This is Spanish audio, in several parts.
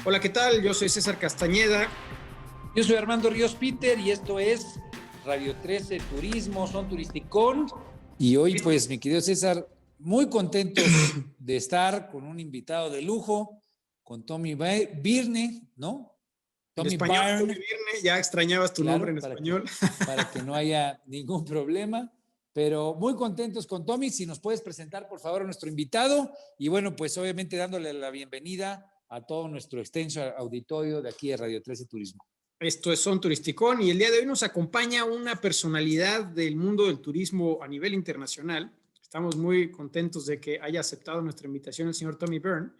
Hola, ¿qué tal? Yo soy César Castañeda. Yo soy Armando Ríos Peter y esto es Radio 13 Turismo, Son Turisticón. Y hoy, pues, mi querido César, muy contentos de estar con un invitado de lujo, con Tommy Byrne, ¿no? En Tommy español, Tommy Byrne, Byrne, ya extrañabas tu nombre claro, en español. para que no haya ningún problema. Pero muy contentos con Tommy. Si nos puedes presentar, por favor, a nuestro invitado. Y bueno, pues obviamente dándole la bienvenida a todo nuestro extenso auditorio de aquí de Radio 13 Turismo. Esto es Son Turisticón y el día de hoy nos acompaña una personalidad del mundo del turismo a nivel internacional. Estamos muy contentos de que haya aceptado nuestra invitación el señor Tommy Byrne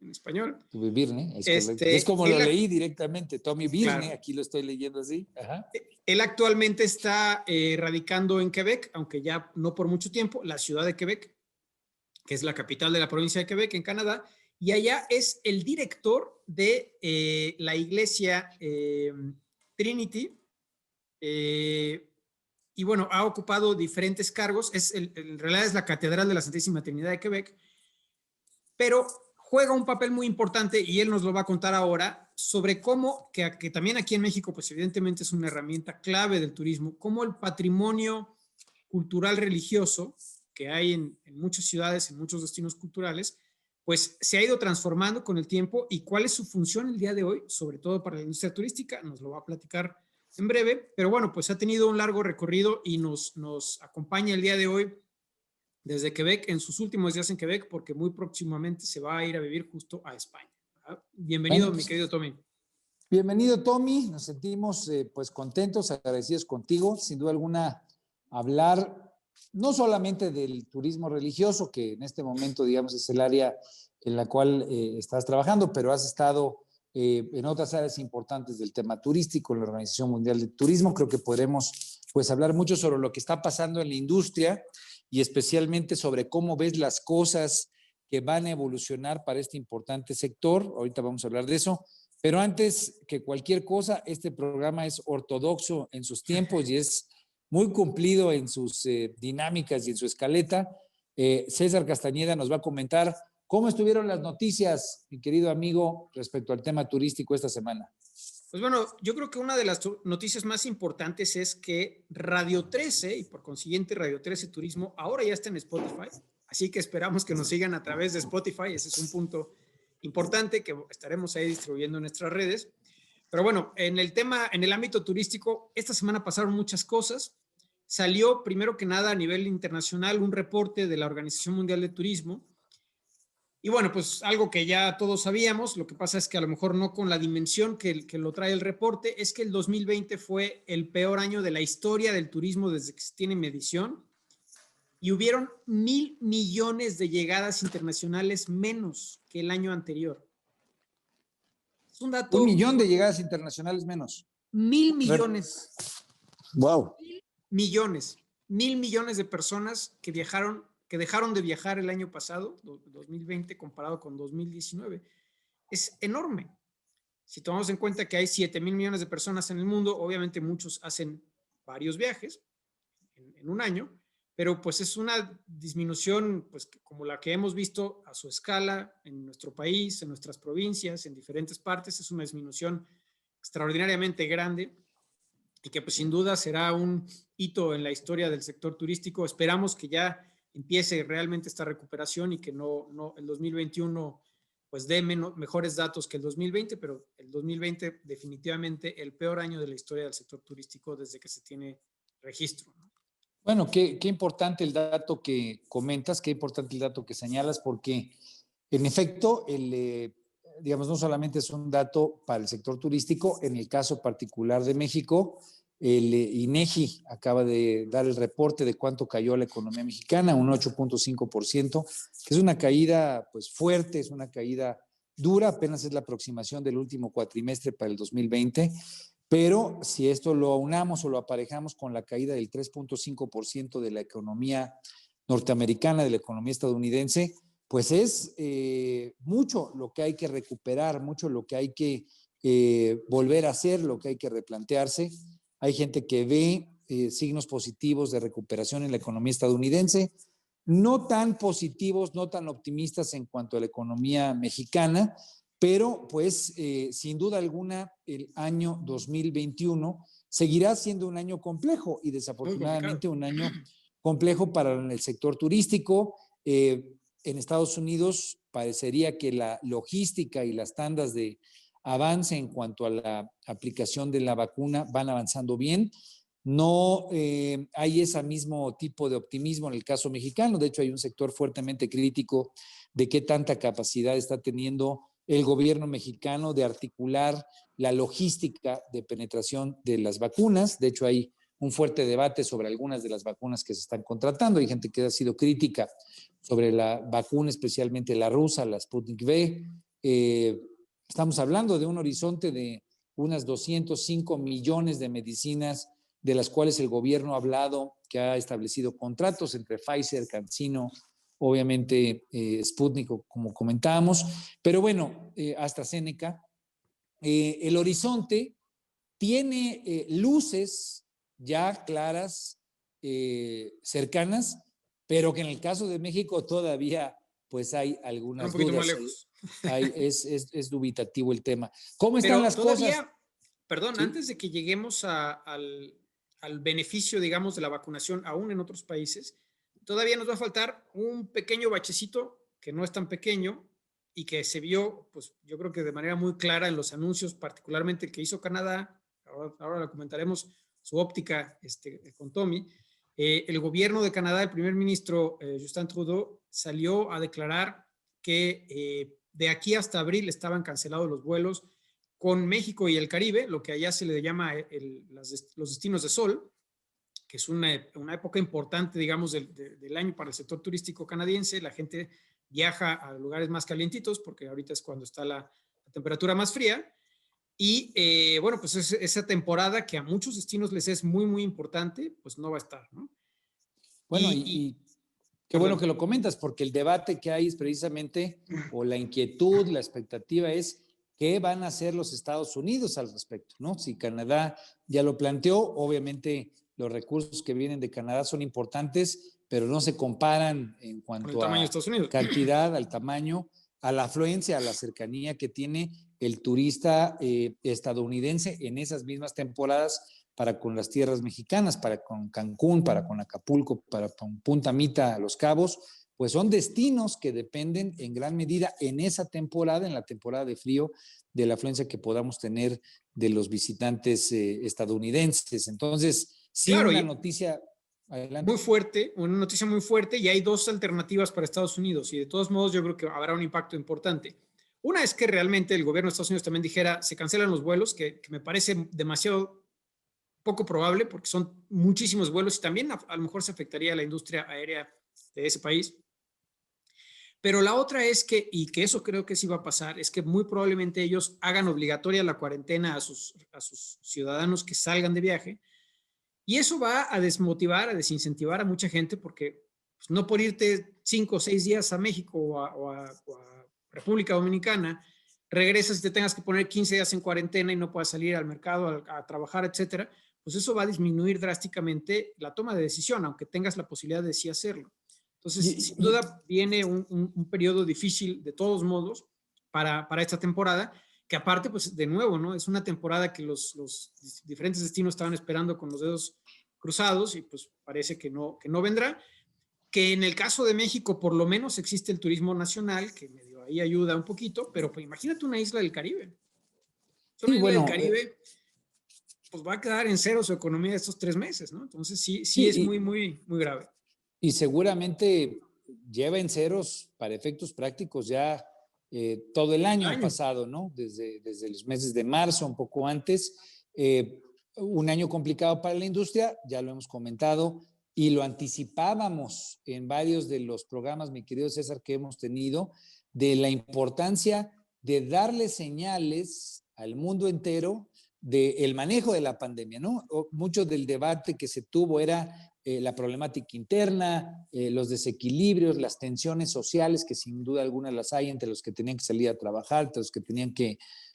en español. Tommy Byrne, es correcto. Es como lo leí directamente, Tommy Byrne, claro. Aquí lo estoy leyendo así. Ajá. Él actualmente está radicando en Quebec, aunque ya no por mucho tiempo, la ciudad de Quebec, que es la capital de la provincia de Quebec, en Canadá, y allá es el director de la iglesia Trinity, y bueno, ha ocupado diferentes cargos, en realidad es la Catedral de la Santísima Trinidad de Quebec, pero juega un papel muy importante y él nos lo va a contar ahora sobre cómo, que también aquí en México, pues evidentemente es una herramienta clave del turismo, cómo el patrimonio cultural religioso que hay en muchas ciudades, en muchos destinos culturales, pues se ha ido transformando con el tiempo y cuál es su función el día de hoy, sobre todo para la industria turística, nos lo va a platicar en breve, pero bueno, pues ha tenido un largo recorrido y nos acompaña el día de hoy desde Quebec, en sus últimos días en Quebec, porque muy próximamente se va a ir a vivir justo a España. Bienvenido, bueno, pues, mi querido Tommy. Bienvenido, Tommy. Nos sentimos pues contentos, agradecidos contigo. Sin duda alguna, hablar no solamente del turismo religioso, que en este momento, digamos, es el área en la cual estás trabajando, pero has estado en otras áreas importantes del tema turístico, en la Organización Mundial de Turismo. Creo que podremos pues hablar mucho sobre lo que está pasando en la industria y especialmente sobre cómo ves las cosas que van a evolucionar para este importante sector. Ahorita vamos a hablar de eso. Pero antes que cualquier cosa, este programa es ortodoxo en sus tiempos y es muy cumplido en sus dinámicas y en su escaleta. César Castañeda nos va a comentar cómo estuvieron las noticias, mi querido amigo, respecto al tema turístico esta semana. Pues bueno, yo creo que una de las noticias más importantes es que Radio 13 y por consiguiente Radio 13 Turismo ahora ya está en Spotify, así que esperamos que nos sigan a través de Spotify, ese es un punto importante que estaremos ahí distribuyendo en nuestras redes. Pero bueno, en el ámbito turístico, esta semana pasaron muchas cosas. Salió primero que nada a nivel internacional un reporte de la Organización Mundial de Turismo. Y bueno, pues algo que ya todos sabíamos, lo que pasa es que a lo mejor no con la dimensión que lo trae el reporte, es que el 2020 fue el peor año de la historia del turismo desde que se tiene medición y hubieron 1,000 millones de llegadas internacionales menos que el año anterior. Es un dato... 1,000,000 de llegadas internacionales menos. 1,000 millones. Wow. 1,000 millones. 1,000 millones de personas que dejaron de viajar el año pasado, 2020, comparado con 2019. Es enorme. Si tomamos en cuenta que hay 7,000 millones de personas en el mundo, obviamente muchos hacen varios viajes en un año, pero pues es una disminución pues como la que hemos visto a su escala en nuestro país, en nuestras provincias, en diferentes partes. Es una disminución extraordinariamente grande y que pues sin duda será un hito en la historia del sector turístico. Esperamos que ya empiece realmente esta recuperación y que no el 2021 pues dé mejores datos que el 2020, pero el 2020 definitivamente el peor año de la historia del sector turístico desde que se tiene registro, ¿no? Bueno, qué importante el dato que comentas, qué importante el dato que señalas, porque en efecto, digamos, no solamente es un dato para el sector turístico, en el caso particular de México, el INEGI acaba de dar el reporte de cuánto cayó la economía mexicana, un 8.5%, que es una caída pues fuerte, es una caída dura, apenas es la aproximación del último cuatrimestre para el 2020, pero si esto lo aunamos o lo aparejamos con la caída del 3.5% de la economía norteamericana, de la economía estadounidense, pues es mucho lo que hay que recuperar, mucho lo que hay que volver a hacer, lo que hay que replantearse. Hay gente que ve signos positivos de recuperación en la economía estadounidense, no tan positivos, no tan optimistas en cuanto a la economía mexicana, pero pues sin duda alguna el año 2021 seguirá siendo un año complejo y desafortunadamente un año complejo para el sector turístico. En Estados Unidos parecería que la logística y las tandas de avance en cuanto a la aplicación de la vacuna van avanzando bien. No hay ese mismo tipo de optimismo en el caso mexicano. De hecho, hay un sector fuertemente crítico de qué tanta capacidad está teniendo el gobierno mexicano de articular la logística de penetración de las vacunas. De hecho, hay un fuerte debate sobre algunas de las vacunas que se están contratando. Hay gente que ha sido crítica sobre la vacuna, especialmente la rusa, la Sputnik V. Estamos hablando de un horizonte de unas 205 millones de medicinas, de las cuales el gobierno ha hablado, que ha establecido contratos entre Pfizer, CanSino, obviamente Sputnik, como comentábamos, pero bueno, AstraZeneca. El horizonte tiene luces ya claras, cercanas, pero que en el caso de México todavía pues hay algunas un poquito dudas. Más lejos. Es dubitativo el tema. ¿Cómo están las cosas? Perdón, ¿sí? Antes de que lleguemos al beneficio, digamos, de la vacunación, aún en otros países, todavía nos va a faltar un pequeño bachecito que no es tan pequeño y que se vio, pues yo creo que de manera muy clara en los anuncios, particularmente el que hizo Canadá. Ahora lo comentaremos, su óptica con Tommy. El gobierno de Canadá, el primer ministro Justin Trudeau, salió a declarar que de aquí hasta abril estaban cancelados los vuelos con México y el Caribe, lo que allá se le llama los destinos de sol, que es una época importante, digamos, del año para el sector turístico canadiense. La gente viaja a lugares más calientitos porque ahorita es cuando está la temperatura más fría. Y bueno, pues esa temporada que a muchos destinos les es muy, muy importante, pues no va a estar, ¿no? Bueno, y qué bueno que lo comentas, porque el debate que hay es precisamente, o la inquietud, la expectativa es qué van a hacer los Estados Unidos al respecto, ¿no? Si Canadá ya lo planteó, obviamente los recursos que vienen de Canadá son importantes, pero no se comparan en cuanto a cantidad, al tamaño, a la afluencia, a la cercanía que tiene el turista estadounidense en esas mismas temporadas para con las tierras mexicanas, para con Cancún, para con Acapulco, para con Punta Mita, Los Cabos, pues son destinos que dependen en gran medida en esa temporada, en la temporada de frío, de la afluencia que podamos tener de los visitantes estadounidenses. Entonces, sí, claro, una noticia... Adelante. Muy fuerte, una noticia muy fuerte, y hay dos alternativas para Estados Unidos, y de todos modos yo creo que habrá un impacto importante. Una es que realmente el gobierno de Estados Unidos también dijera, se cancelan los vuelos, que me parece demasiado poco probable, porque son muchísimos vuelos y también a lo mejor se afectaría a la industria aérea de ese país. Pero la otra es que, y que eso creo que sí va a pasar, es que muy probablemente ellos hagan obligatoria la cuarentena a sus ciudadanos que salgan de viaje, y eso va a desmotivar, a desincentivar a mucha gente, porque pues, no por irte 5 o 6 días a México o a República Dominicana, regresas y te tengas que poner 15 días en cuarentena y no puedas salir al mercado a trabajar, etcétera, pues eso va a disminuir drásticamente la toma de decisión, aunque tengas la posibilidad de sí hacerlo. Entonces, sin duda, viene un periodo difícil de todos modos para esta temporada, que aparte, pues de nuevo, ¿no? Es una temporada que los diferentes destinos estaban esperando con los dedos cruzados y pues parece que no vendrá. Que en el caso de México, por lo menos existe el turismo nacional, que medio ahí ayuda un poquito, pero pues imagínate una isla del Caribe. Una isla del Caribe, pues va a quedar en cero su economía estos 3 meses, ¿no? Entonces sí es muy, muy, muy grave. Y seguramente lleva en ceros para efectos prácticos ya todo el año pasado, ¿no? Desde los meses de marzo, un poco antes. Un año complicado para la industria, ya lo hemos comentado, y lo anticipábamos en varios de los programas, mi querido César, que hemos tenido, de la importancia de darle señales al mundo entero del manejo de la pandemia, ¿no? Mucho del debate que se tuvo era la problemática interna, los desequilibrios, las tensiones sociales, que sin duda alguna las hay entre los que tenían que salir a trabajar, entre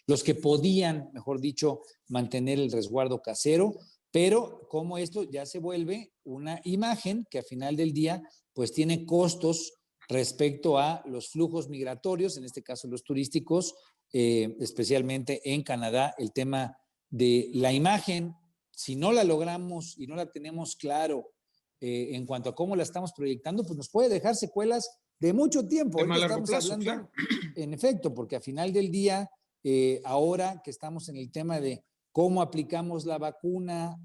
los que podían, mejor dicho, mantener el resguardo casero, pero como esto ya se vuelve una imagen que al final del día pues tiene costos respecto a los flujos migratorios, en este caso los turísticos, especialmente en Canadá, el tema de la imagen, si no la logramos y no la tenemos claro en cuanto a cómo la estamos proyectando, pues nos puede dejar secuelas de mucho tiempo. De Ahorita más largo estamos plazo, hablando, claro. en efecto, porque a final del día, ahora que estamos en el tema de cómo aplicamos la vacuna,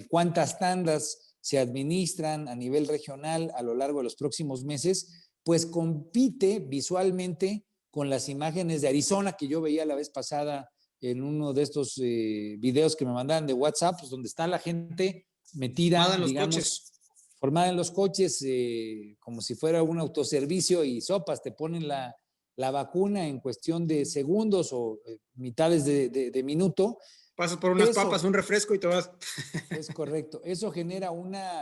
cuántas tandas se administran a nivel regional a lo largo de los próximos meses, pues compite visualmente con las imágenes de Arizona que yo veía la vez pasada en uno de estos videos que me mandaban de WhatsApp, pues donde está la gente metida, En los digamos, coches. formada en los coches, como si fuera un autoservicio y sopas, te ponen la vacuna en cuestión de segundos o mitades de minuto. Pasas por unas papas, un refresco y te vas. Es correcto. Eso genera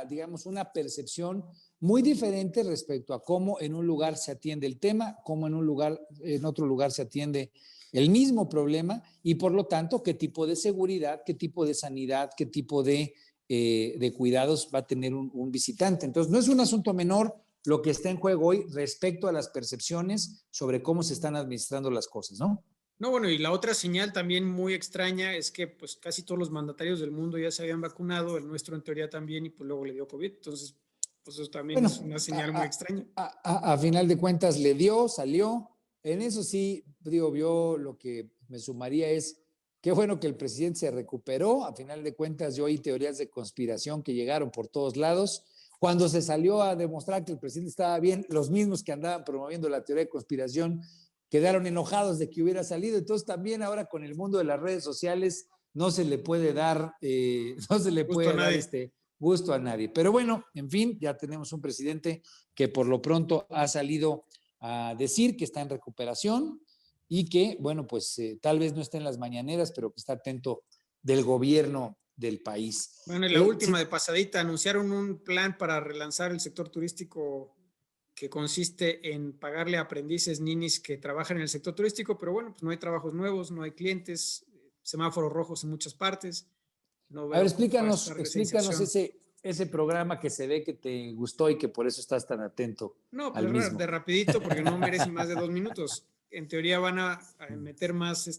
digamos, una percepción muy diferente respecto a cómo en un lugar se atiende el tema, cómo en otro lugar se atiende el mismo problema y por lo tanto qué tipo de seguridad, qué tipo de sanidad, qué tipo de cuidados va a tener un visitante. Entonces, no es un asunto menor lo que está en juego hoy respecto a las percepciones sobre cómo se están administrando las cosas, ¿no? No, bueno, y la otra señal también muy extraña es que pues casi todos los mandatarios del mundo ya se habían vacunado, el nuestro en teoría también, y pues luego le dio COVID. Entonces, pues eso también Bueno, es una señal muy extraña. a final de cuentas le dio, salió. En eso sí, digo, yo lo que me sumaría es, qué bueno que el presidente se recuperó. A final de cuentas yo oí teorías de conspiración que llegaron por todos lados. Cuando se salió a demostrar que el presidente estaba bien, los mismos que andaban promoviendo la teoría de conspiración quedaron enojados de que hubiera salido. Entonces también ahora con el mundo de las redes sociales no se le puede dar, no se le Justo a puede dar nadie. gusto a nadie. Pero bueno, en fin, ya tenemos un presidente que por lo pronto ha salido a decir que está en recuperación y que, bueno, pues tal vez no esté en las mañaneras, pero que está atento del gobierno del país. Bueno, y la última de pasadita, anunciaron un plan para relanzar el sector turístico que consiste en pagarle a aprendices ninis que trabajan en el sector turístico, pero bueno, pues no hay trabajos nuevos, no hay clientes, semáforos rojos en muchas partes. No A ver, veo cómo va a estar esa explícanos inserción. ese programa que se ve que te gustó y que por eso estás tan atento No, al pues mismo. de rapidito, porque no merece más de 2 minutos. En teoría van a meter más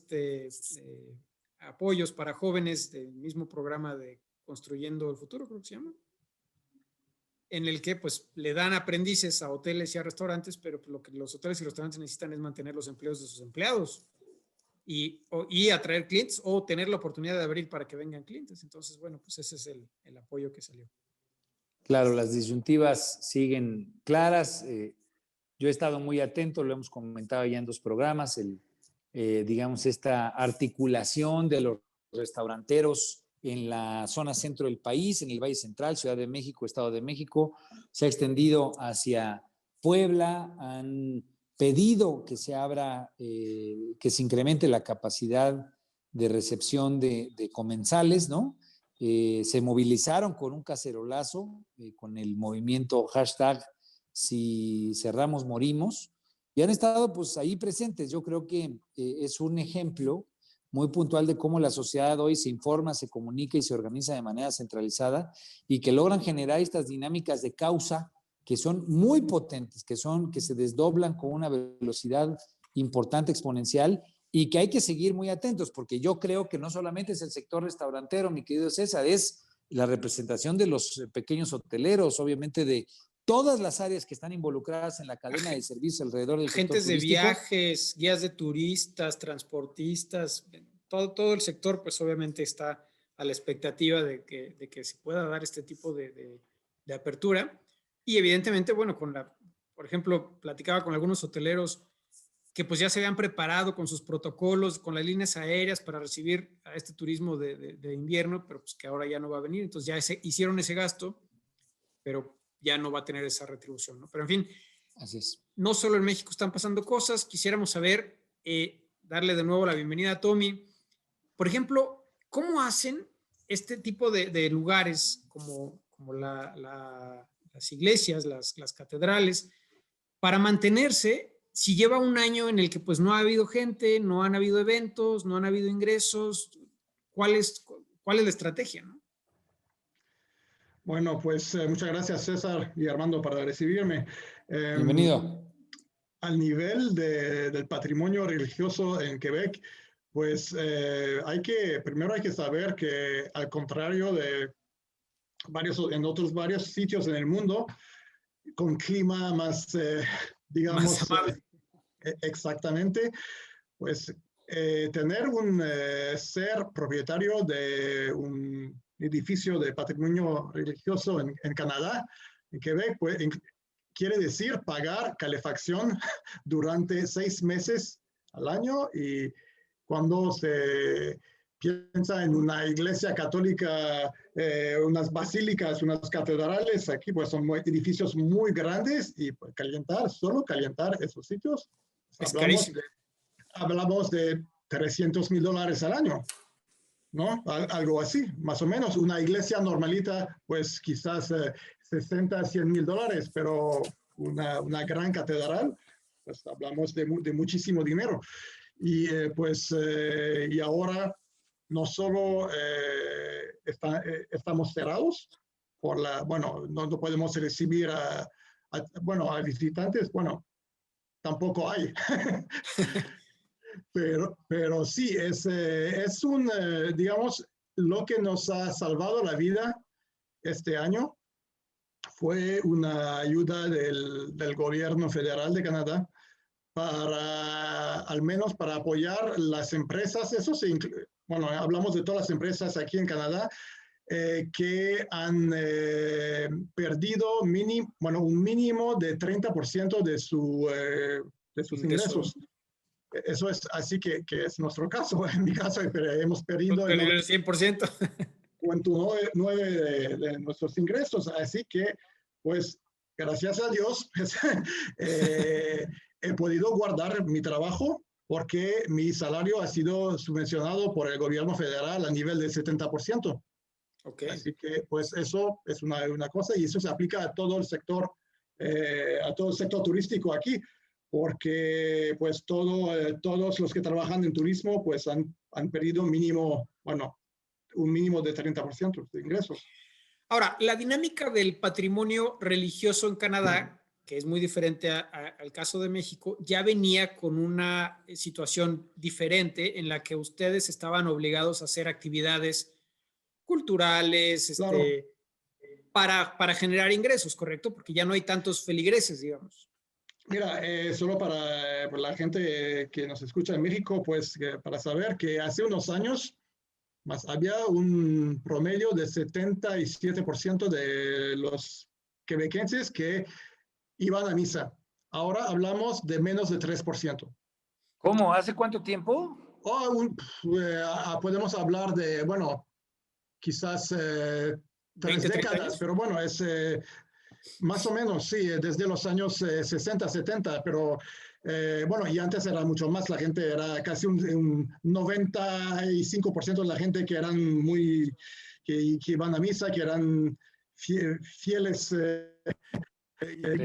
apoyos para jóvenes del mismo programa de Construyendo el Futuro, creo que se llama, en el que pues le dan aprendices a hoteles y a restaurantes, pero lo que los hoteles y restaurantes necesitan es mantener los empleos de sus empleados y atraer clientes o tener la oportunidad de abrir para que vengan clientes. Entonces, bueno, pues ese es el apoyo que salió. Claro, las disyuntivas siguen claras. Yo he estado muy atento, lo hemos comentado ya en 2 programas, digamos, esta articulación de los restauranteros en la zona centro del país, en el Valle Central, Ciudad de México, Estado de México, se ha extendido hacia Puebla, han pedido que se abra, que se incremente la capacidad de recepción de comensales, ¿no? Se movilizaron con un cacerolazo, con el movimiento hashtag si cerramos morimos, y han estado pues ahí presentes. Yo creo que es un ejemplo muy puntual de cómo la sociedad hoy se informa, se comunica y se organiza de manera centralizada y que logran generar estas dinámicas de causa que son muy potentes, que se desdoblan con una velocidad importante, exponencial, y que hay que seguir muy atentos, porque yo creo que no solamente es el sector restaurantero, mi querido César, es la representación de los pequeños hoteleros, obviamente de todas las áreas que están involucradas en la cadena de servicios alrededor del sector Agentes de turístico. viajes, guías de turistas, transportistas, todo el sector pues obviamente está a la expectativa de que se pueda dar este tipo de apertura. Y evidentemente, bueno, por ejemplo, platicaba con algunos hoteleros que pues ya se habían preparado con sus protocolos, con las líneas aéreas para recibir a este turismo de invierno, pero pues que ahora ya no va a venir. Entonces ya hicieron ese gasto, pero ya no va a tener esa retribución, ¿no? Pero en fin, así es. No solo en México están pasando cosas. Quisiéramos saber, darle de nuevo la bienvenida a Tommy. Por ejemplo, ¿cómo hacen este tipo de lugares como las iglesias, las catedrales, para mantenerse si lleva un año en el que pues no ha habido gente, no han habido eventos, no han habido ingresos? ¿Cuál es la estrategia, no? Bueno, pues muchas gracias César y Armando para recibirme. Bienvenido. Al nivel del patrimonio religioso en Quebec, pues primero hay que saber que al contrario de en otros varios sitios en el mundo, con clima más, digamos, exactamente, pues tener ser propietario de un edificio de patrimonio religioso en Canadá, en Quebec, pues, quiere decir pagar calefacción durante 6 meses al año, y cuando se piensa en una iglesia católica, unas basílicas, unas catedrales, aquí pues son edificios muy grandes, y pues, solo calentar esos sitios, es carísimo. Hablamos de $300,000 al año, ¿no? Algo así, más o menos. Una iglesia normalita, pues quizás $60,000 a $100,000, pero una gran catedral, pues hablamos de muchísimo dinero. Y y ahora no solo estamos cerrados bueno, no podemos recibir a visitantes, bueno, tampoco hay. Pero sí, digamos, lo que nos ha salvado la vida este año fue una ayuda del gobierno federal de Canadá al menos para apoyar las empresas. Bueno, hablamos de todas las empresas aquí en Canadá que han perdido un mínimo de 30% de sus ingresos. Eso es así que es nuestro caso. En mi caso, hemos perdido el 100%. 9 de nuestros ingresos. Así que, pues, gracias a Dios, pues, he podido guardar mi trabajo porque mi salario ha sido subvencionado por el gobierno federal a nivel del 70%. Okay. Así que, pues, eso es una cosa, y eso se aplica a todo el sector turístico aquí, porque pues todos los que trabajan en turismo pues han perdido un mínimo de 30% de ingresos. Ahora, la dinámica del patrimonio religioso en Canadá, que es muy diferente al caso de México, ya venía con una situación diferente en la que ustedes estaban obligados a hacer actividades culturales, Claro. para generar ingresos, ¿correcto? Porque ya no hay tantos feligreses, digamos. Mira, solo para la gente que nos escucha en México, pues para saber que hace unos años había un promedio de 77% de los quebequenses que iban a misa. Ahora hablamos de menos de 3%. ¿Cómo? ¿Hace cuánto tiempo? Podemos hablar de, bueno, quizás 3 décadas, años. Pero bueno, es más o menos, sí, desde los años 60, 70, pero bueno, y antes era mucho más, la gente era casi un 95% de la gente que eran que iban a misa, que eran fieles,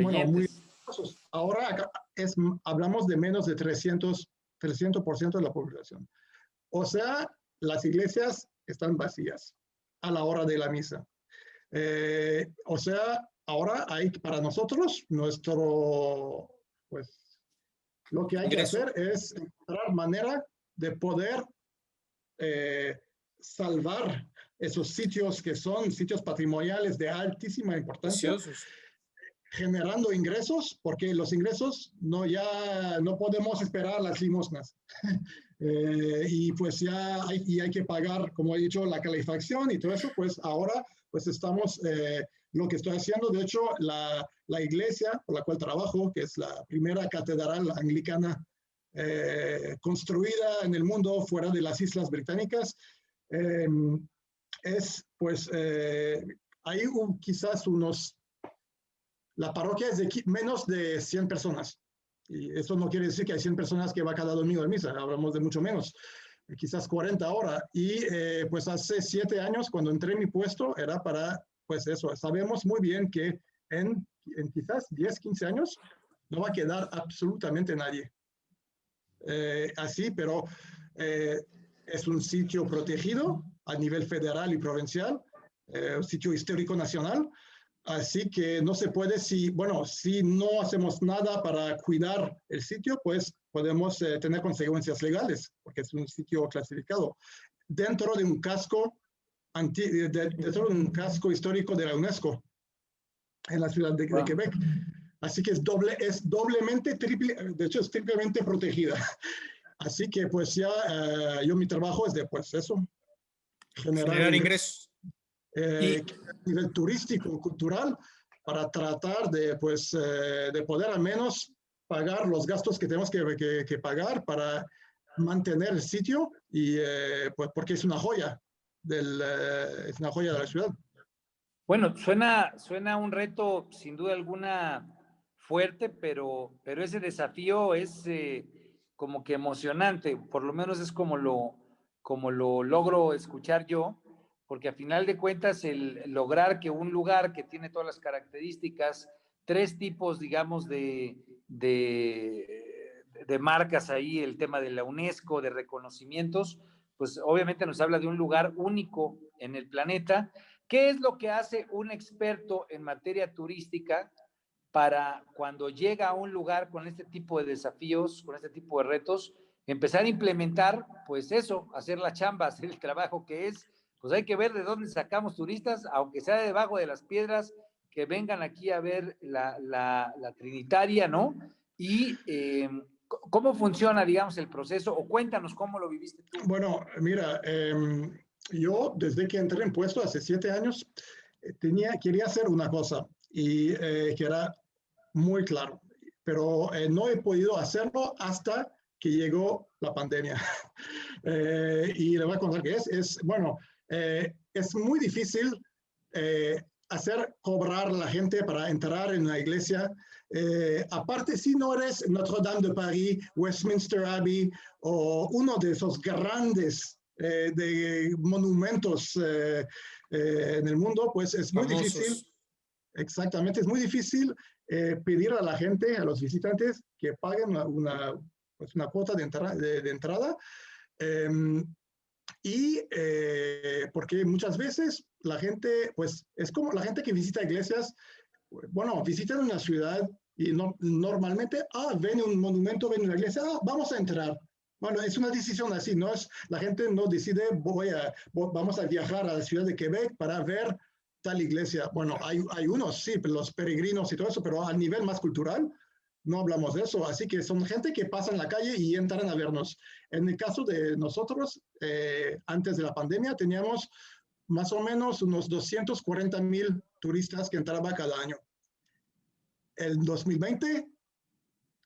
bueno, muy... Ahora hablamos de menos de 300% de la población. O sea, las iglesias están vacías a la hora de la misa. O sea, ahora hay para nosotros, pues, lo que hay que hacer es encontrar manera de poder salvar esos sitios que son sitios patrimoniales de altísima importancia, generando ingresos, porque los ingresos ya no podemos esperar las limosnas. Y pues ya hay que pagar, como he dicho, la calefacción y todo eso. Pues ahora pues estamos, lo que estoy haciendo, de hecho, la iglesia por la cual trabajo, que es la primera catedral anglicana construida en el mundo fuera de las Islas Británicas, hay quizás la parroquia es de menos de 100 personas. Y eso no quiere decir que hay 100 personas que va cada domingo a misa, hablamos de mucho menos, quizás 40 ahora. Y pues hace 7 años, cuando entré en mi puesto, era para, pues eso, sabemos muy bien que en quizás 10, 15 años no va a quedar absolutamente nadie. Así, pero es un sitio protegido a nivel federal y provincial, un sitio histórico nacional. Así que no se puede, si no hacemos nada para cuidar el sitio, pues podemos tener consecuencias legales, porque es un sitio clasificado. Dentro de un casco, dentro de un casco histórico de la UNESCO, en la ciudad de Quebec. Así que es doblemente, de hecho es triplemente protegida. Así que pues ya mi trabajo es de pues eso, Generar ingresos. A nivel turístico, cultural, para tratar de, pues, de poder al menos pagar los gastos que tenemos que pagar para mantener el sitio y pues porque es una joya es una joya de la ciudad. Bueno, suena un reto sin duda alguna fuerte, pero ese desafío es como que emocionante, por lo menos es como lo logro escuchar yo, porque a final de cuentas el lograr que un lugar que tiene todas las características, tres tipos, digamos, de marcas ahí, el tema de la UNESCO, de reconocimientos, pues obviamente nos habla de un lugar único en el planeta. ¿Qué es lo que hace un experto en materia turística para cuando llega a un lugar con este tipo de desafíos, con este tipo de retos, empezar a implementar, pues eso, hacer la chamba, hacer el trabajo que es? Pues hay que ver de dónde sacamos turistas, aunque sea debajo de las piedras, que vengan aquí a ver la Trinitaria, ¿no? Y ¿cómo funciona, digamos, el proceso? O cuéntanos cómo lo viviste tú. Bueno, mira, yo desde que entré en puesto hace 7 años, quería hacer una cosa y que era muy claro, pero no he podido hacerlo hasta que llegó la pandemia. Y le voy a contar que es muy difícil hacer cobrar a la gente para entrar en una iglesia. Aparte, si no eres Notre Dame de París, Westminster Abbey o uno de esos grandes de monumentos en el mundo, pues es muy difícil. Exactamente, es muy difícil pedir a la gente, a los visitantes, que paguen una cuota de entrada. Porque muchas veces la gente, pues es como la gente que visita iglesias, bueno, visitan una ciudad y normalmente, ven un monumento, ven una iglesia, vamos a entrar. Bueno, es una decisión así, no es, la gente no decide, vamos a viajar a la ciudad de Quebec para ver tal iglesia. Bueno, hay unos, sí, los peregrinos y todo eso, pero a nivel más cultural, no hablamos de eso. Así que son gente que pasa en la calle y entran a vernos. En el caso de nosotros, antes de la pandemia, teníamos más o menos unos 240,000 turistas que entraban cada año. En 2020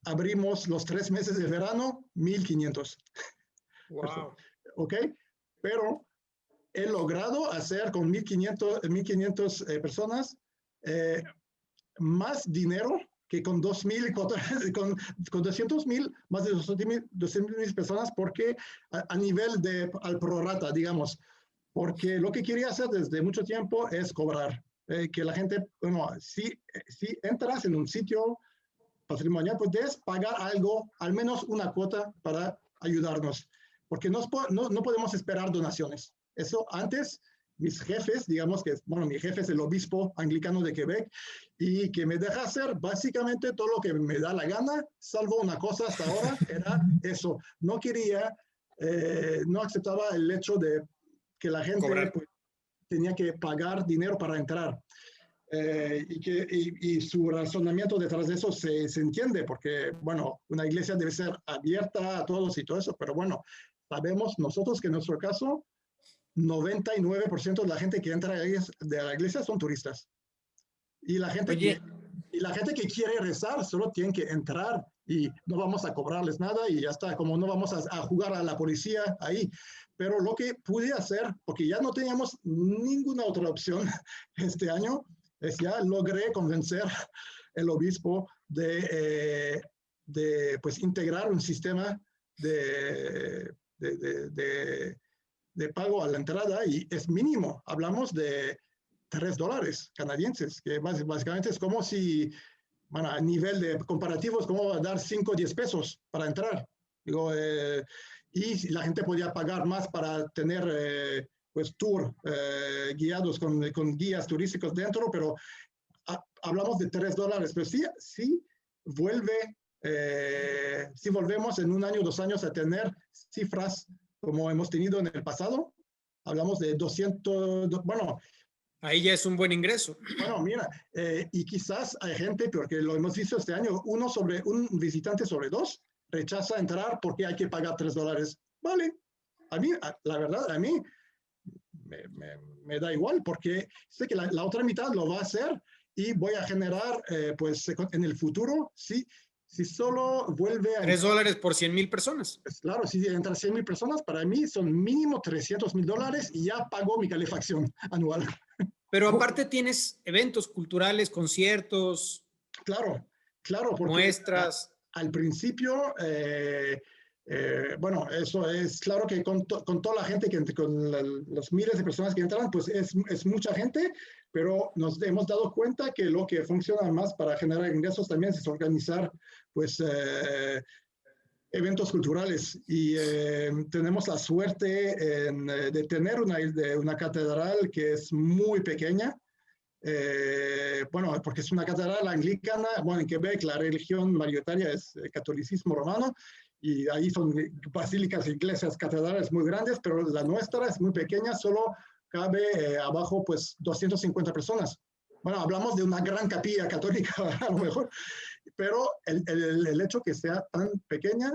abrimos los 3 meses de verano, 1,500. Wow. ¿Ok? Pero he logrado hacer con 1,500 personas más dinero que con 2,000, con 200,000, más de 200,000 personas, porque a nivel al prorata, digamos, porque lo que quería hacer desde mucho tiempo es cobrar, que la gente, bueno, si entras en un sitio patrimonial, puedes pagar algo, al menos una cuota para ayudarnos, porque no podemos esperar donaciones. Eso antes, mis jefes, digamos que, bueno, mi jefe es el obispo anglicano de Quebec y que me deja hacer básicamente todo lo que me da la gana, salvo una cosa hasta ahora, era eso. No quería, no aceptaba el hecho de que la gente pues, tenía que pagar dinero para entrar. Y su razonamiento detrás de eso se entiende, porque, bueno, una iglesia debe ser abierta a todos y todo eso, pero bueno, sabemos nosotros que en nuestro caso, 99% de la gente que entra de la iglesia son turistas. Y la gente que quiere rezar solo tiene que entrar y no vamos a cobrarles nada y ya está, como no vamos a jugar a la policía ahí. Pero lo que pude hacer, porque ya no teníamos ninguna otra opción este año, es ya logré convencer el obispo de pues integrar un sistema de pago a la entrada y es mínimo. Hablamos de $3 canadienses, que básicamente es como si, bueno, a nivel de comparativos, como dar 5 o 10 pesos para entrar. Digo, y la gente podía pagar más para tener pues tour guiados con guías turísticos dentro, pero hablamos de $3, pero sí si volvemos en un año, 2 años a tener cifras como hemos tenido en el pasado, hablamos de 200, bueno. Ahí ya es un buen ingreso. Bueno, mira, y quizás hay gente, porque lo hemos visto este año, un visitante sobre 2 rechaza entrar porque hay que pagar $3. Vale, a mí, la verdad, a mí me da igual, porque sé que la otra mitad lo va a hacer y voy a generar, pues en el futuro, si solo vuelve a... $3 por 100,000 personas. Pues claro, si entran 100,000 personas, para mí son mínimo $300,000 y ya pago mi calefacción anual. Pero aparte tienes eventos culturales, conciertos. Claro, porque muestras. Al principio, bueno, eso es claro que con toda la gente, con los miles de personas que entran, pues es mucha gente, pero nos hemos dado cuenta que lo que funciona más para generar ingresos también es organizar, pues, eventos culturales. Y tenemos la suerte de tener una catedral que es muy pequeña. Bueno, porque es una catedral anglicana. Bueno, en Quebec la religión mayoritaria es el catolicismo romano, y ahí son basílicas, iglesias, catedrales muy grandes, pero la nuestra es muy pequeña, solo cabe abajo pues 250 personas. Bueno, hablamos de una gran capilla católica a lo mejor, pero el hecho que sea tan pequeña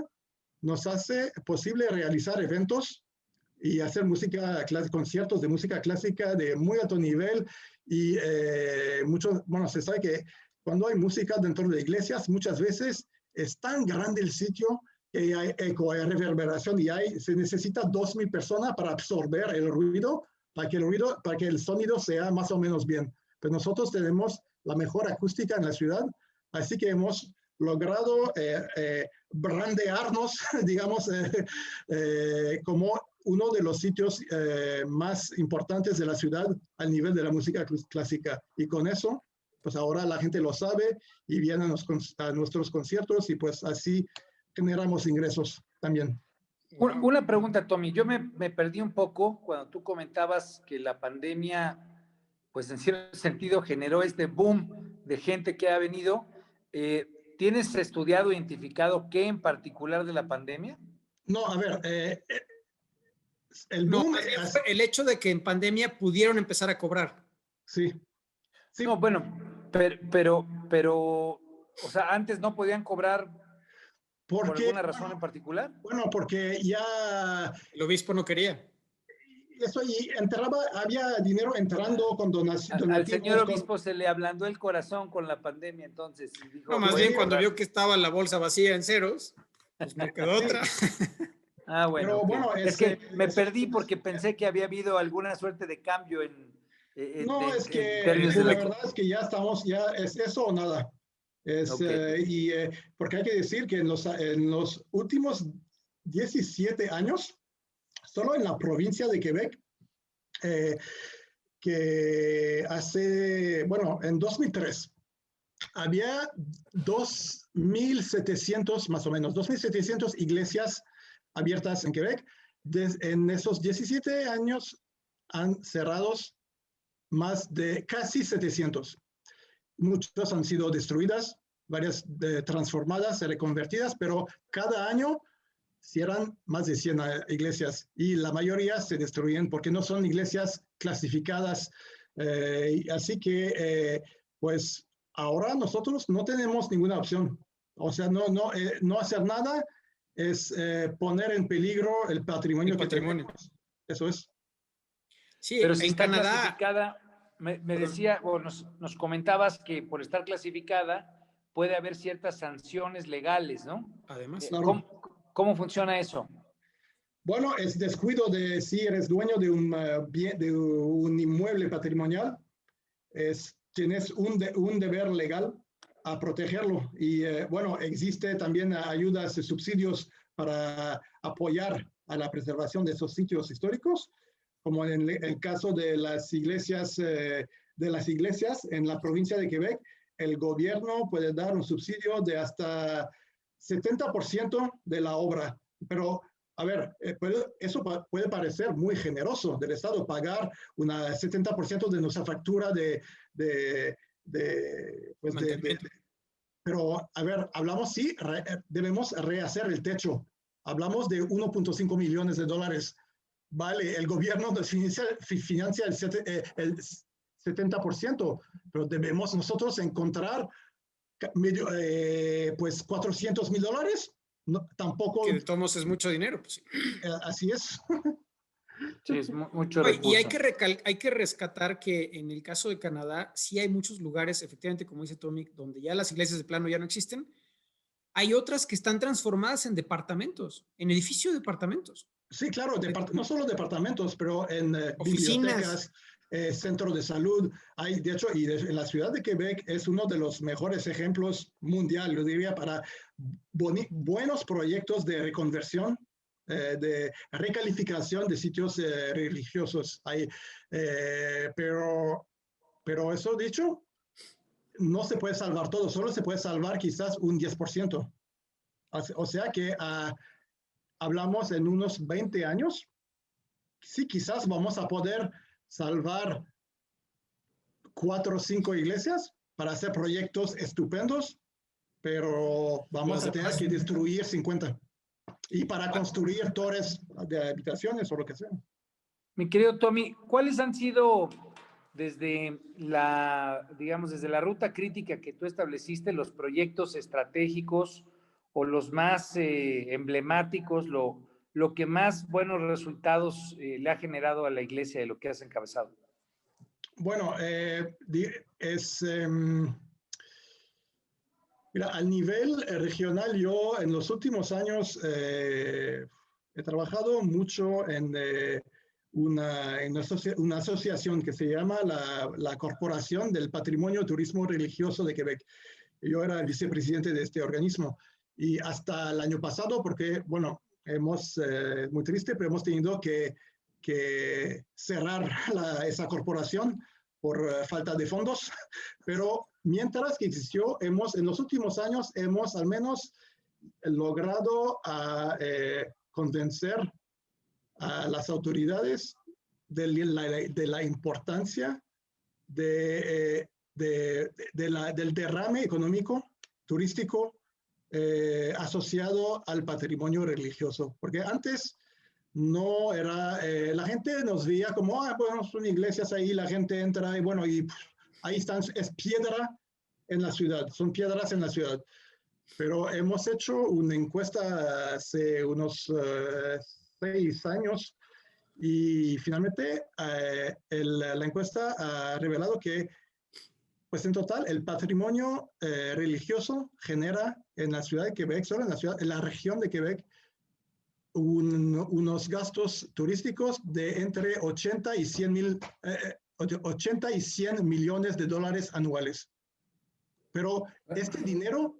nos hace posible realizar eventos y hacer conciertos de música clásica de muy alto nivel. Y bueno, se sabe que cuando hay música dentro de iglesias, muchas veces es tan grande el sitio que hay eco, hay reverberación, y se necesita 2,000 personas para absorber el ruido, para que el sonido sea más o menos bien. Pero nosotros tenemos la mejor acústica en la ciudad, así que hemos logrado brandearnos, digamos, como uno de los sitios más importantes de la ciudad al nivel de la música clásica. Y con eso, pues ahora la gente lo sabe y viene a nuestros conciertos, y pues así generamos ingresos también. Una pregunta, Tommy. Yo me perdí un poco cuando tú comentabas que la pandemia, pues en cierto sentido, generó este boom de gente que ha venido. ¿Tienes estudiado, identificado qué en particular de la pandemia? No, a ver, el boom fue el hecho de que en pandemia pudieron empezar a cobrar. Sí. No, bueno, pero, o sea, antes no podían cobrar por alguna razón en particular. Bueno, porque ya el obispo no quería. Eso, y había dinero entrando con donaciones. Al señor obispo se le ablandó el corazón con la pandemia, entonces. Dijo, no, más bien cuando vio que estaba la bolsa vacía en ceros, pues no quedó otra. Ah, bueno. Pero, okay. Bueno, es que me perdí porque pensé que había habido alguna suerte de cambio en no, es que la verdad es que ya estamos, es eso o nada. Porque hay que decir que en los últimos 17 años, solo en la provincia de Quebec, que en 2003, había 2,700, más o menos, 2,700 iglesias abiertas en Quebec. En esos 17 años han cerrado más de casi 700. Muchas han sido destruidas, varias transformadas, reconvertidas, pero cada año cierran más de 100 iglesias, y la mayoría se destruyen porque no son iglesias clasificadas. Así que, pues ahora nosotros no tenemos ninguna opción. O sea, no hacer nada es poner en peligro el patrimonio que tenemos. Eso es. Sí, pero si está Canadá clasificada, me decía, o nos comentabas que por estar clasificada puede haber ciertas sanciones legales, ¿no? Además, ¿Cómo funciona eso? Bueno, es descuido de si eres dueño de un inmueble patrimonial, tienes un deber legal a protegerlo. Y bueno, existe también ayudas y subsidios para apoyar a la preservación de esos sitios históricos, como en el caso de las iglesias en la provincia de Quebec. El gobierno puede dar un subsidio de hasta 70% de la obra. Pero, a ver, eso puede parecer muy generoso del Estado, pagar un 70% de nuestra factura de pues pero, a ver, hablamos, sí, debemos rehacer el techo. Hablamos de 1.5 millones de dólares. Vale, el gobierno financia el 70%, pero debemos nosotros encontrar pues $400,000. No, tampoco. Que de todos modos es mucho dinero. Pues sí. Así es. Sí, es mucho recurso. Y hay que rescatar que en el caso de Canadá, sí hay muchos lugares, efectivamente, como dice Tommy, donde ya las iglesias de plano ya no existen. Hay otras que están transformadas en departamentos, en edificios de departamentos. Sí, claro, no solo departamentos, pero en oficinas, bibliotecas, centros de salud. Hay, de hecho, en la ciudad de Quebec es uno de los mejores ejemplos mundial, yo diría, para buenos proyectos de reconversión, de recalificación de sitios religiosos. Pero eso dicho, no se puede salvar todo, solo se puede salvar quizás un 10%. O sea que hablamos en unos 20 años, sí, quizás vamos a poder salvar 4 o 5 iglesias para hacer proyectos estupendos, pero vamos a tener que destruir 50 y para construir torres de habitaciones o lo que sea. Mi querido Tommy, ¿cuáles han sido desde desde la ruta crítica que tú estableciste, los proyectos estratégicos o los más emblemáticos, lo que más buenos resultados le ha generado a la iglesia de lo que has encabezado? Bueno, mira, al nivel regional, yo en los últimos años he trabajado mucho en una asociación que se llama la Corporación del Patrimonio Turismo Religioso de Quebec. Yo era el vicepresidente de este organismo. Y hasta el año pasado, porque, bueno, muy triste, pero hemos tenido que cerrar esa corporación por falta de fondos. Pero mientras que existió, en los últimos años hemos al menos logrado convencer a las autoridades de la importancia del derrame económico, turístico, asociado al patrimonio religioso. Porque antes no era, la gente nos veía como, bueno, son iglesias ahí, la gente entra y bueno, y ahí están, es piedra en la ciudad, son piedras en la ciudad. Pero hemos hecho una encuesta hace unos 6 años y finalmente la encuesta ha revelado que pues en total, el patrimonio religioso genera en la ciudad de Quebec, solo en la región de Quebec, unos gastos turísticos de entre 80 y 100 millones de dólares anuales. Pero este dinero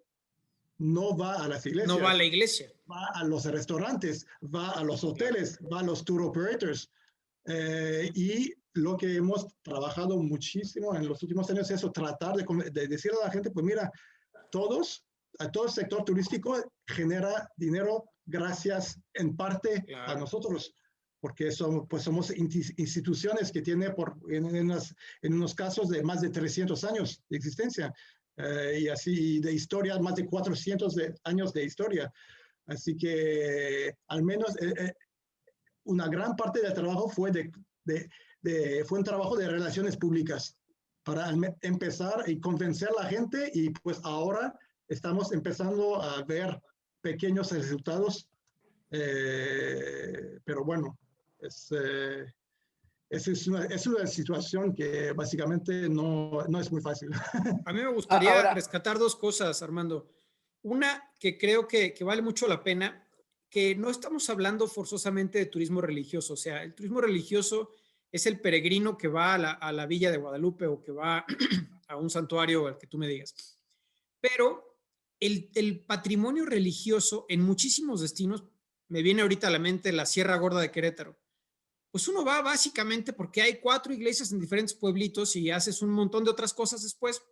no va a las iglesias. No va a la iglesia. Va a los restaurantes, va a los hoteles, va a los tour operators. Y lo que hemos trabajado muchísimo en los últimos años es eso, tratar de decirle a la gente, pues mira, todo el sector turístico genera dinero gracias en parte a nosotros, porque somos instituciones que tienen en unos casos de más de 300 años de existencia y así de historia, más de 400 años de historia. Así que al menos una gran parte del trabajo fue fue un trabajo de relaciones públicas para empezar y convencer a la gente y pues ahora estamos empezando a ver pequeños resultados, pero bueno, es una situación que básicamente no es muy fácil. A mí me gustaría rescatar 2 cosas, Armando. Una que creo que vale mucho la pena, que no estamos hablando forzosamente de turismo religioso. O sea, el turismo religioso es el peregrino que va a la Villa de Guadalupe o que va a un santuario al que tú me digas. Pero el patrimonio religioso en muchísimos destinos, me viene ahorita a la mente la Sierra Gorda de Querétaro, pues uno va básicamente porque hay 4 iglesias en diferentes pueblitos y haces un montón de otras cosas después,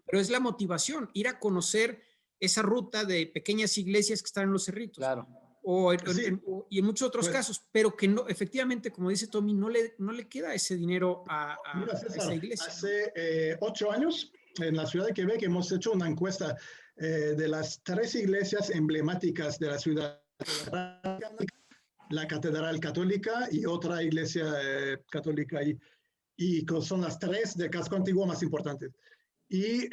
pero es la motivación, ir a conocer esa ruta de pequeñas iglesias que están en los cerritos. Claro. y en muchos otros pues, casos, pero que no, efectivamente, como dice Tommy, no le queda ese dinero mira, a César, esa iglesia. hace 8 años en la ciudad de Quebec hemos hecho una encuesta de las 3 iglesias emblemáticas de la ciudad, la Catedral Católica y otra iglesia católica, y son las 3 de casco antiguo más importantes. Y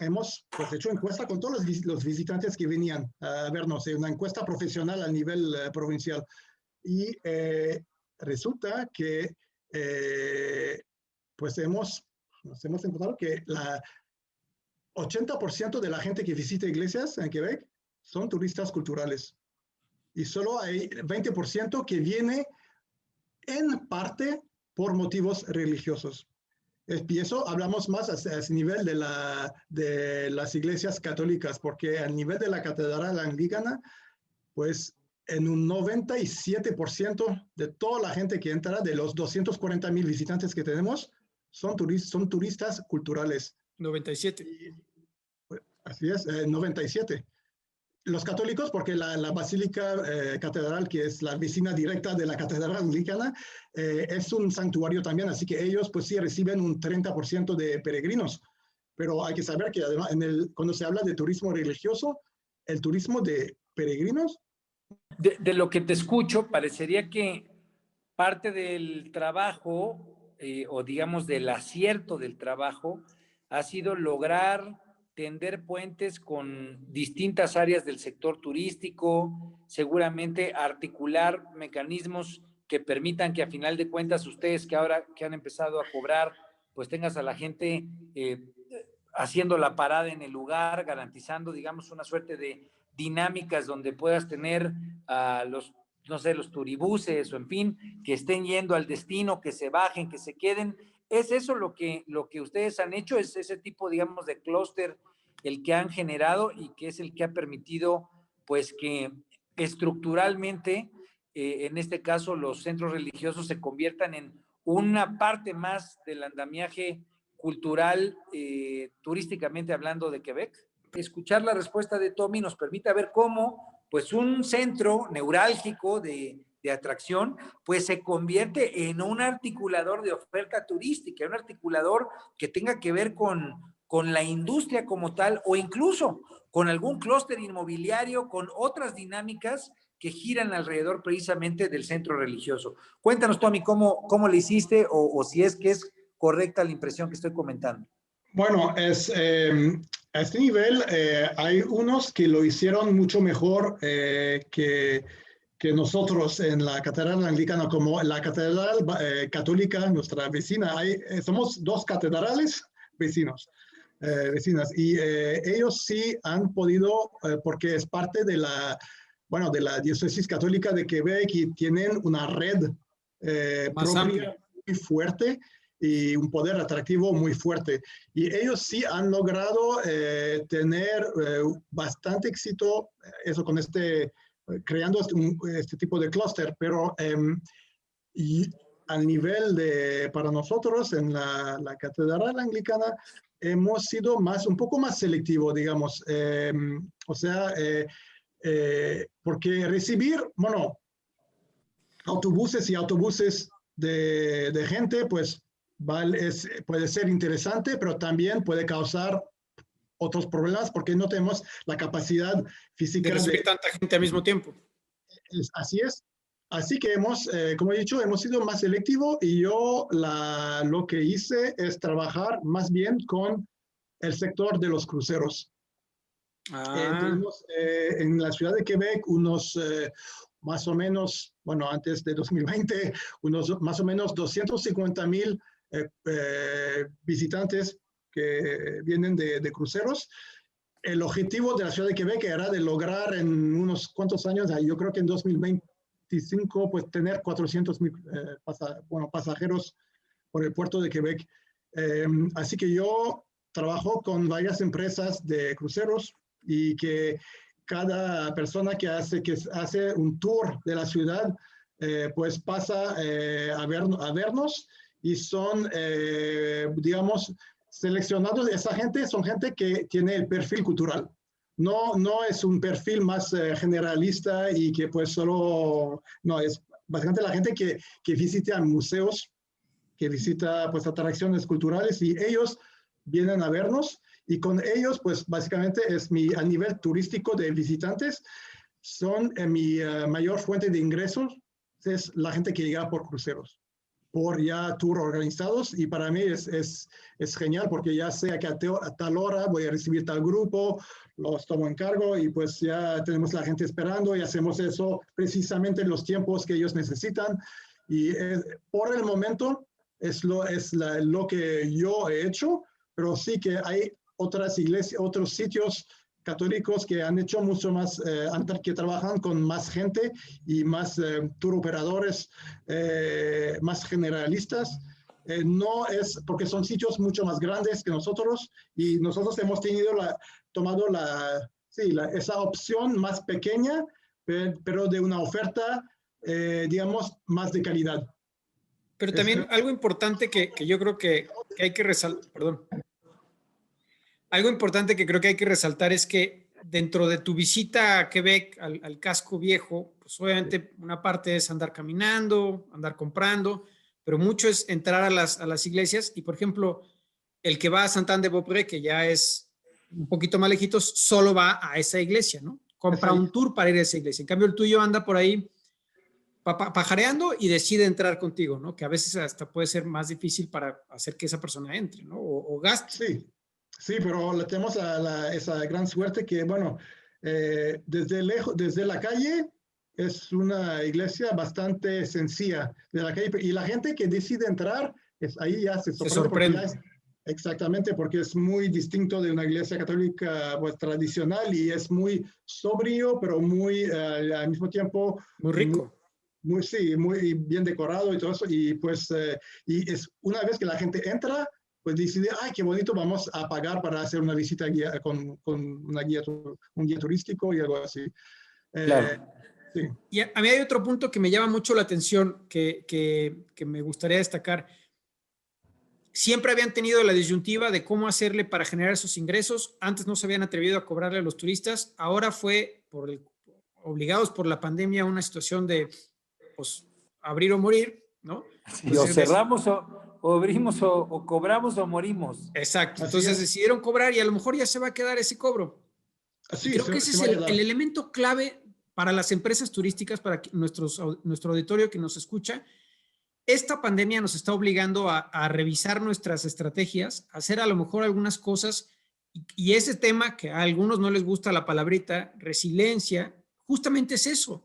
hemos pues, hecho encuesta con todos los visitantes que venían a vernos, una encuesta profesional a nivel provincial. Y resulta que pues nos hemos encontrado que la 80% de la gente que visita iglesias en Quebec son turistas culturales. Y solo hay 20% que viene en parte por motivos religiosos. Y eso hablamos más a ese nivel de las iglesias católicas, porque al nivel de la catedral anglicana, pues en un 97% de toda la gente que entra, de los 240,000 visitantes que tenemos, son turistas culturales. 97. Pues, así es, 97. Los católicos, porque la Basílica Catedral, que es la vecina directa de la Catedral Anglicana, es un santuario también, así que ellos pues sí reciben un 30% de peregrinos. Pero hay que saber que además cuando se habla de turismo religioso, el turismo de peregrinos. De lo que te escucho, parecería que parte del trabajo, o digamos del acierto del trabajo, ha sido lograr tender puentes con distintas áreas del sector turístico, seguramente articular mecanismos que permitan que a final de cuentas ustedes que ahora que han empezado a cobrar, pues tengas a la gente haciendo la parada en el lugar, garantizando, digamos, una suerte de dinámicas donde puedas tener a los, no sé, los turibuses o en fin, que estén yendo al destino, que se bajen, que se queden. ¿Es eso lo que ustedes han hecho? ¿Es ese tipo, digamos, de clúster el que han generado y que es el que ha permitido, pues, que estructuralmente, en este caso, los centros religiosos se conviertan en una parte más del andamiaje cultural, turísticamente hablando, de Quebec? Escuchar la respuesta de Tommy nos permite ver cómo, pues, un centro neurálgico de atracción, pues se convierte en un articulador de oferta turística, un articulador que tenga que ver con la industria como tal, o incluso con algún clúster inmobiliario, con otras dinámicas que giran alrededor precisamente del centro religioso. Cuéntanos, Tommy, cómo le hiciste, o si es que es correcta la impresión que estoy comentando. Bueno, a este nivel hay unos que lo hicieron mucho mejor que nosotros en la Catedral Anglicana, como la Catedral Católica, nuestra vecina. Somos 2 catedrales vecinas, y ellos sí han podido, porque es parte de de la diócesis católica de Quebec, y tienen una red propia muy fuerte y un poder atractivo muy fuerte. Y ellos sí han logrado tener bastante éxito, eso con creando este tipo de clúster, pero y al nivel para nosotros en la Catedral Anglicana hemos sido un poco más selectivo, digamos. O sea, porque recibir, bueno, autobuses y autobuses de gente, pues puede ser interesante, pero también puede causar otros problemas porque no tenemos la capacidad física de recibir tanta gente al mismo tiempo. Así es. Así que como he dicho, hemos sido más selectivos, y yo lo que hice es trabajar más bien con el sector de los cruceros. Tenemos en la ciudad de Quebec unos más o menos, bueno, antes de 2020, unos más o menos 250,000 visitantes que vienen de cruceros. El objetivo de la ciudad de Quebec era de lograr en unos cuantos años, yo creo que en 2025, pues tener 400,000 pasajeros por el puerto de Quebec. Así que yo trabajo con varias empresas de cruceros, y que cada persona que hace un tour de la ciudad, pues pasa a vernos, y son, digamos, seleccionados. Esa gente son gente que tiene el perfil cultural. no es un perfil más generalista y que pues solo, no, es básicamente la gente que visita museos, que visita pues atracciones culturales y ellos vienen a vernos y con ellos pues básicamente es a nivel turístico de visitantes, son mi mayor fuente de ingresos, es la gente que llega por cruceros, por ya tour organizados y para mí es genial porque ya sé que a tal hora voy a recibir tal grupo, los tomo en cargo y pues ya tenemos la gente esperando y hacemos eso precisamente en los tiempos que ellos necesitan y por el momento es lo que yo he hecho, pero sí que hay otras iglesias, otros sitios católicos que han hecho mucho más, que trabajan con más gente y más tour operadores más generalistas. No es porque son sitios mucho más grandes que nosotros y nosotros hemos tomado esa opción más pequeña, pero de una oferta, digamos, más de calidad. Pero también algo importante que yo creo que hay que resaltar, perdón. Algo importante que creo que hay que resaltar es que dentro de tu visita a Quebec, al casco viejo, pues obviamente una parte es andar caminando, andar comprando, pero mucho es entrar a las iglesias y, por ejemplo, el que va a Saint-Anne-de-Beaupré, que ya es un poquito más lejitos, solo va a esa iglesia, ¿no? Compra un tour para ir a esa iglesia. En cambio, el tuyo anda por ahí pajareando y decide entrar contigo, ¿no? Que a veces hasta puede ser más difícil para hacer que esa persona entre, ¿no? O gaste. Sí, pero tenemos esa gran suerte que, bueno, desde la calle es una iglesia bastante sencilla de la calle y la gente que decide entrar, ahí ya se sorprende. Exactamente, porque es muy distinto de una iglesia católica pues, tradicional y es muy sobrio, pero muy al mismo tiempo muy rico. Muy bien decorado y todo eso. Y pues, y es una vez que la gente entra, pues decide, ay, qué bonito, vamos a pagar para hacer una visita guía, con un guía turístico y algo así. Claro. Sí. Y a mí hay otro punto que me llama mucho la atención, que me gustaría destacar. Siempre habían tenido la disyuntiva de cómo hacerle para generar esos ingresos. Antes no se habían atrevido a cobrarle a los turistas. Ahora fue obligados por la pandemia a una situación de pues, abrir o morir, ¿no? Sí, o cerramos o abrimos o cobramos o morimos. Exacto. Entonces decidieron cobrar y a lo mejor ya se va a quedar ese cobro. Y creo que ese es el elemento clave para las empresas turísticas, para nuestro auditorio que nos escucha. Esta pandemia nos está obligando a revisar nuestras estrategias, a hacer a lo mejor algunas cosas y ese tema que a algunos no les gusta la palabrita, resiliencia, justamente es eso.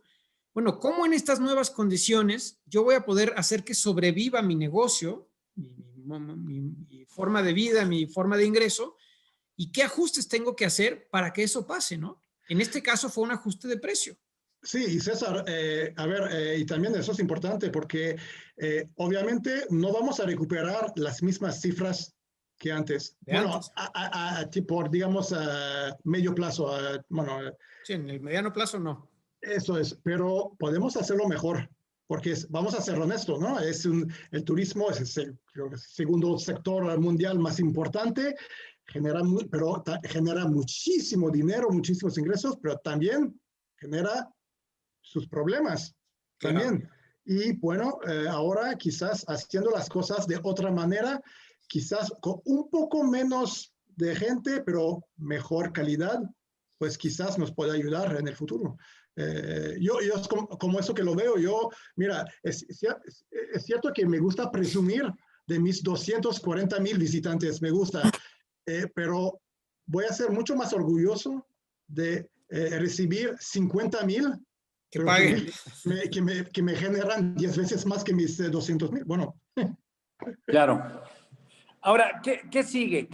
Bueno, ¿cómo en estas nuevas condiciones yo voy a poder hacer que sobreviva mi negocio, mi forma de vida, mi forma de ingreso y qué ajustes tengo que hacer para que eso pase, ¿no? En este caso fue un ajuste de precio. Sí, y César, a ver, y también eso es importante porque obviamente no vamos a recuperar las mismas cifras que antes. Por, digamos, a medio plazo. Sí, en el mediano plazo no. Eso es, pero podemos hacerlo mejor, porque vamos a ser honestos, ¿no? El turismo es el segundo sector mundial más importante, genera muchísimo dinero, muchísimos ingresos, pero también genera sus problemas también. Claro. Y bueno, ahora quizás haciendo las cosas de otra manera, quizás con un poco menos de gente, pero mejor calidad, pues quizás nos puede ayudar en el futuro. Yo es como eso que lo veo. Mira, es cierto que me gusta presumir de mis 240,000 visitantes, me gusta, pero voy a ser mucho más orgulloso de recibir 50,000 que paguen. Que me generan 10 veces más que mis 200,000. Bueno. Claro. Ahora, ¿qué sigue?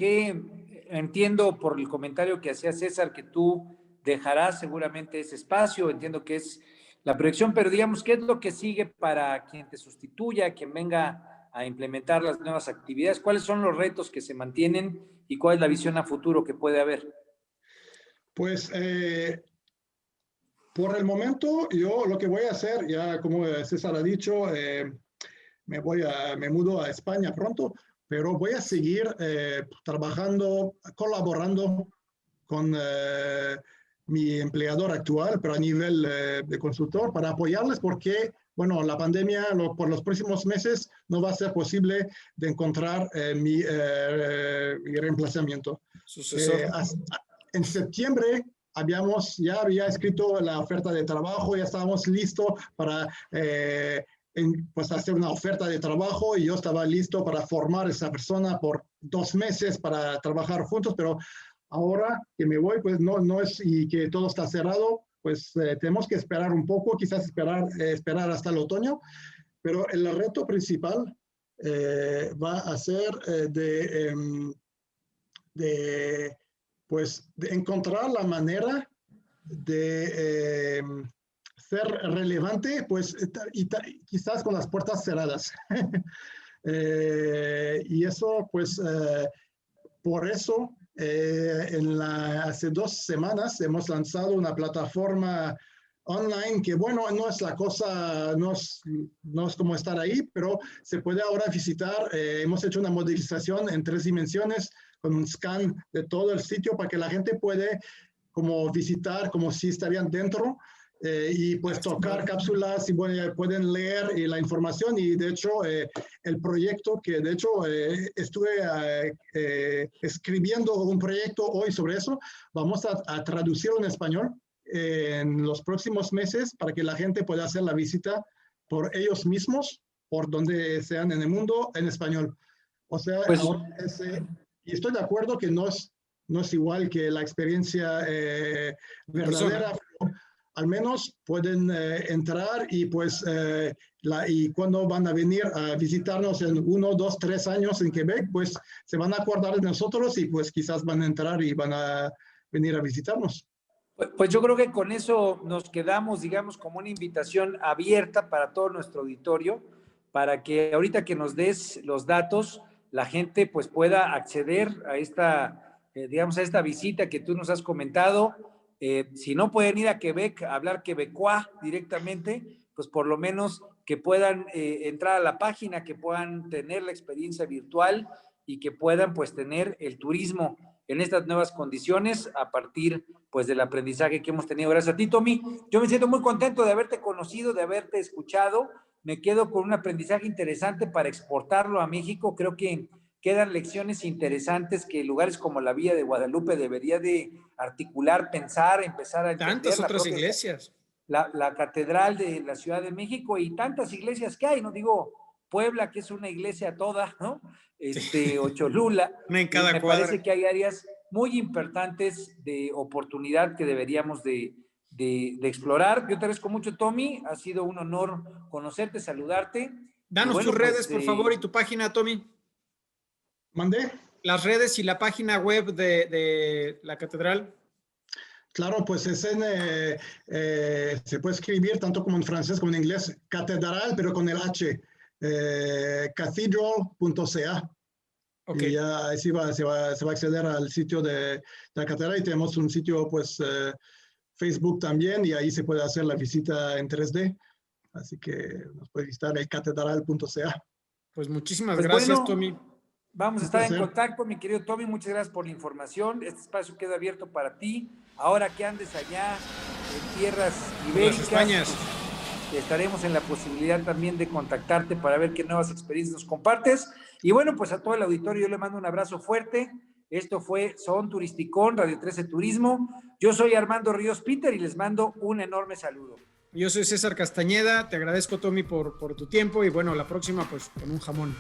Entiendo por el comentario que hacía César que tú dejarás seguramente ese espacio, entiendo que es la proyección, pero digamos, ¿qué es lo que sigue para quien te sustituya, quien venga a implementar las nuevas actividades? ¿Cuáles son los retos que se mantienen y cuál es la visión a futuro que puede haber? Pues por el momento, yo lo que voy a hacer, ya como César ha dicho, me mudo a España pronto, pero voy a seguir trabajando, colaborando con mi empleador actual, pero a nivel de consultor, para apoyarles porque, bueno, la pandemia por los próximos meses no va a ser posible de encontrar mi reemplazamiento. Sucesor. En septiembre ya había escrito la oferta de trabajo, ya estábamos listos para pues hacer una oferta de trabajo y yo estaba listo para formar a esa persona por 2 meses para trabajar juntos, pero ahora que me voy, pues no es, y que todo está cerrado, pues tenemos que esperar un poco, quizás esperar hasta el otoño, pero el reto principal va a ser pues, de encontrar la manera de ser relevante, pues, y quizás con las puertas cerradas. Y eso, pues, por eso, hace 2 semanas hemos lanzado una plataforma online que, bueno, no es la cosa, no es como estar ahí, pero se puede ahora visitar. Hemos hecho una modelización en 3 dimensiones con un scan de todo el sitio para que la gente puede como visitar como si estarían dentro y pues tocar cápsulas y pueden leer la información. Y de hecho el proyecto que de hecho estuve escribiendo un proyecto hoy sobre eso, vamos a traducirlo en español en los próximos meses para que la gente pueda hacer la visita por ellos mismos, por donde sean en el mundo, en español. O sea, pues, ahora y estoy de acuerdo que no es igual que la experiencia verdadera, pero al menos pueden entrar y pues y cuando van a venir a visitarnos en 1, 2, 3 años en Quebec, pues se van a acordar de nosotros y pues quizás van a entrar y van a venir a visitarnos. Pues yo creo que con eso nos quedamos, digamos, como una invitación abierta para todo nuestro auditorio, para que ahorita que nos des los datos, la gente pues pueda acceder a esta, digamos, a esta visita que tú nos has comentado. Si no pueden ir a Quebec a hablar quebecois directamente, pues por lo menos que puedan entrar a la página, que puedan tener la experiencia virtual y que puedan pues tener el turismo en estas nuevas condiciones a partir pues del aprendizaje que hemos tenido. Gracias a ti, Tommy. Yo me siento muy contento de haberte conocido, de haberte escuchado. Me quedo con un aprendizaje interesante para exportarlo a México. Creo que quedan lecciones interesantes que lugares como la Villa de Guadalupe debería de articular, pensar, empezar a entender. Tantas otras iglesias. La Catedral de la Ciudad de México y tantas iglesias que hay, no digo Puebla, que es una iglesia toda, ¿no? O Cholula. Una en cada me cuadra. Parece que hay áreas muy importantes de oportunidad que deberíamos de explorar. Yo te agradezco mucho, Tommy. Ha sido un honor conocerte, saludarte. Danos tus redes, por favor, y tu página, Tommy. ¿Mandé? Las redes y la página web de la catedral. Claro, pues se puede escribir tanto como en francés como en inglés, catedral, pero con el H, cathedral.ca. Okay. Y ya ahí se va a acceder al sitio de la catedral y tenemos un sitio, pues, Facebook también, y ahí se puede hacer la visita en 3D. Así que nos puede visitar el catedral.ca. Pues muchísimas gracias, bueno, Tommy. Vamos a estar en contacto, mi querido Tommy. Muchas gracias por la información. Este espacio queda abierto para ti. Ahora que andes allá en tierras ibéricas, pues, estaremos en la posibilidad también de contactarte para ver qué nuevas experiencias nos compartes. Y bueno, pues a todo el auditorio yo le mando un abrazo fuerte. Esto fue Son Turisticón, Radio 13 Turismo. Yo soy Armando Ríos Peter y les mando un enorme saludo. Yo soy César Castañeda. Te agradezco, Tommy, por tu tiempo. Y bueno, la próxima, pues, con un jamón.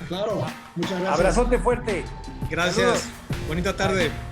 Claro, muchas gracias. Abrazote fuerte. Gracias. Saludos. Bonita tarde. Bye.